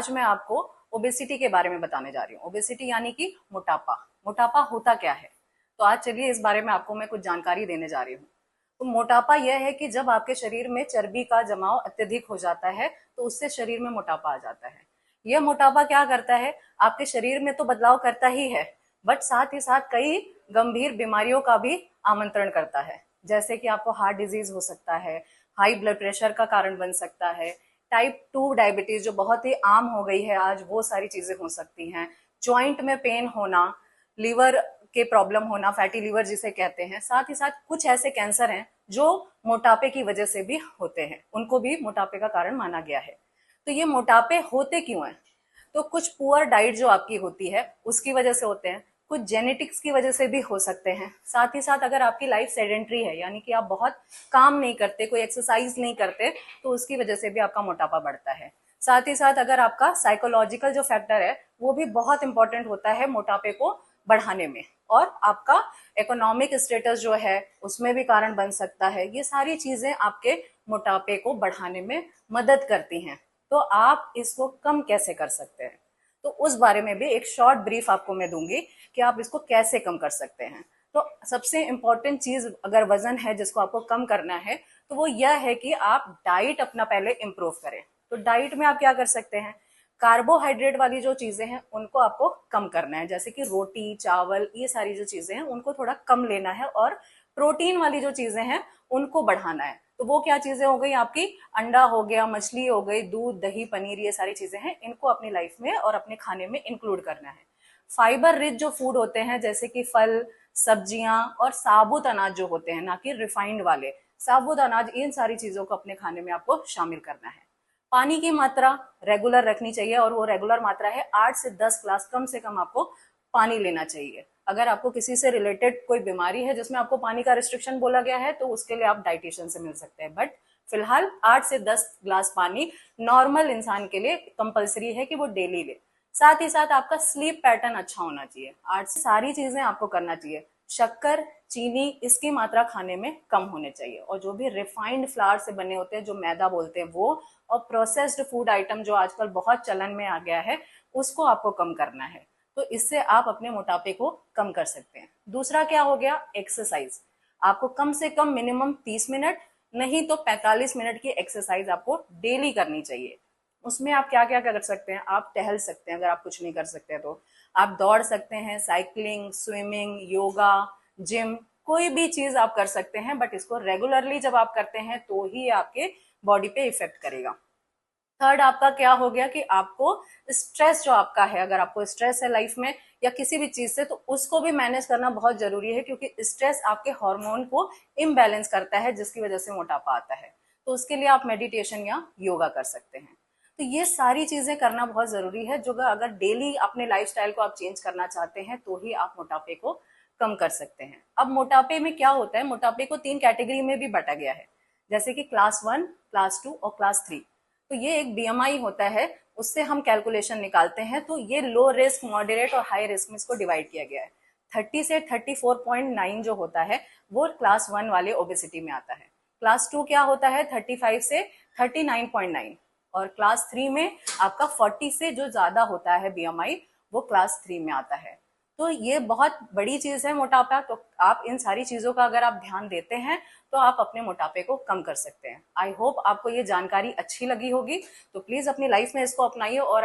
आज मैं आपको ओबेसिटी के बारे में बताने जा रही हूँ। ओबेसिटी यानी कि मोटापा। मोटापा होता क्या है? तो आज चलिए इस बारे में आपको मैं कुछ जानकारी देने जा रही हूँ। तो मोटापा यह है कि जब आपके शरीर में चर्बी का जमाव अत्यधिक हो जाता है तो उससे शरीर में मोटापा आ जाता है। यह मोटापा क्या करता है? आपके शरीर में तो बदलाव करता ही है, बट साथ ही साथ कई गंभीर बीमारियों का भी आमंत्रण करता है। जैसे कि आपको हार्ट डिजीज हो सकता है, हाई ब्लड प्रेशर का कारण बन सकता है, टाइप 2 डायबिटीज जो बहुत ही आम हो गई है आज, वो सारी चीजें हो सकती हैं। जॉइंट में पेन होना, लीवर के प्रॉब्लम होना, फैटी लीवर जिसे कहते हैं। साथ ही साथ कुछ ऐसे कैंसर हैं जो मोटापे की वजह से भी होते हैं, उनको भी मोटापे का कारण माना गया है। तो ये मोटापे होते क्यों हैं? तो कुछ पुअर डाइट जो आपकी होती है उसकी वजह से होते हैं, कुछ जेनेटिक्स की वजह से भी हो सकते हैं। साथ ही साथ अगर आपकी लाइफ सेडेंट्री है, यानी कि आप बहुत काम नहीं करते, कोई एक्सरसाइज नहीं करते, तो उसकी वजह से भी आपका मोटापा बढ़ता है। साथ ही साथ अगर आपका साइकोलॉजिकल जो फैक्टर है वो भी बहुत इंपॉर्टेंट होता है मोटापे को बढ़ाने में, और आपका इकोनॉमिक स्टेटस जो है उसमें भी कारण बन सकता है। ये सारी चीजें आपके मोटापे को बढ़ाने में मदद करती हैं। तो आप इसको कम कैसे कर सकते हैं, तो उस बारे में भी एक शॉर्ट ब्रीफ आपको मैं दूंगी कि आप इसको कैसे कम कर सकते हैं। तो सबसे इंपॉर्टेंट चीज अगर वजन है जिसको आपको कम करना है तो वो यह है कि आप डाइट अपना पहले इम्प्रूव करें। तो डाइट में आप क्या कर सकते हैं? कार्बोहाइड्रेट वाली जो चीजें हैं उनको आपको कम करना है, जैसे कि रोटी, चावल, ये सारी जो चीजें हैं उनको थोड़ा कम लेना है, और प्रोटीन वाली जो चीजें हैं उनको बढ़ाना है। तो वो क्या चीजें हो गई आपकी? अंडा हो गया, मछली हो गई, दूध, दही, पनीर, ये सारी चीजें हैं, इनको अपनी लाइफ में और अपने खाने में इंक्लूड करना है। फाइबर रिच जो फूड होते हैं जैसे कि फल, सब्जियां और साबुत अनाज जो होते हैं, ना कि रिफाइंड वाले, साबुत अनाज, इन सारी चीजों को अपने खाने में आपको शामिल करना है। पानी की मात्रा रेगुलर रखनी चाहिए, और वो रेगुलर मात्रा है 8 से 10 ग्लास कम से कम आपको पानी लेना चाहिए। अगर आपको किसी से रिलेटेड कोई बीमारी है जिसमें आपको पानी का रिस्ट्रिक्शन बोला गया है तो उसके लिए आप डाइटिशियन से मिल सकते हैं, बट फिलहाल 8 से 10 ग्लास पानी नॉर्मल इंसान के लिए कंपलसरी है कि वो डेली ले। साथ ही साथ आपका स्लीप पैटर्न अच्छा होना चाहिए। आज सारी चीजें आपको करना चाहिए। शक्कर, चीनी, इसकी मात्रा खाने में कम होने चाहिए, और जो भी रिफाइंड फ्लावर से बने होते हैं, जो मैदा बोलते हैं वो, और प्रोसेस्ड फूड आइटम जो आजकल बहुत चलन में आ गया है, उसको आपको कम करना है। तो इससे आप अपने मोटापे को कम कर सकते हैं। दूसरा क्या हो गया? एक्सरसाइज। आपको कम से कम मिनिमम 30 मिनट, नहीं तो 45 मिनट की एक्सरसाइज आपको डेली करनी चाहिए। उसमें आप क्या क्या कर सकते हैं? आप टहल सकते हैं, अगर आप कुछ नहीं कर सकते हैं तो आप दौड़ सकते हैं, साइकिलिंग, स्विमिंग, योगा, जिम, कोई भी चीज आप कर सकते हैं, बट इसको रेगुलरली जब आप करते हैं तो ही आपके बॉडी पे इफेक्ट करेगा। थर्ड आपका क्या हो गया कि आपको स्ट्रेस जो आपका है, अगर आपको स्ट्रेस है लाइफ में या किसी भी चीज से, तो उसको भी मैनेज करना बहुत जरूरी है, क्योंकि स्ट्रेस आपके हार्मोन को इम्बैलेंस करता है जिसकी वजह से मोटापा आता है। तो उसके लिए आप मेडिटेशन या योगा कर सकते हैं। तो ये सारी चीजें करना बहुत जरूरी है, जो अगर डेली अपने लाइफस्टाइल को आप चेंज करना चाहते हैं तो ही आप मोटापे को कम कर सकते हैं। अब मोटापे में क्या होता है? मोटापे को 3 कैटेगरी में भी बांटा गया है, जैसे कि क्लास 1, क्लास 2 और क्लास 3। तो ये एक बीएमआई होता है, उससे हम कैलकुलेशन निकालते हैं। तो ये लो रिस्क, मॉडरेट और हाई रिस्क में इसको डिवाइड किया गया है। 30 से 34.9 जो होता है वो क्लास 1 वाले ओबेसिटी में आता है। क्लास 2 क्या होता है? 35 से 39.9। और क्लास 3 में आपका 40 से जो ज्यादा होता है बीएमआई, वो क्लास 3 में आता है। तो ये बहुत बड़ी चीज है मोटापा। तो आप इन सारी चीजों का अगर आप ध्यान देते हैं तो आप अपने मोटापे को कम कर सकते हैं। आई होप आपको ये जानकारी अच्छी लगी होगी। तो प्लीज अपनी लाइफ में इसको अपनाइए, और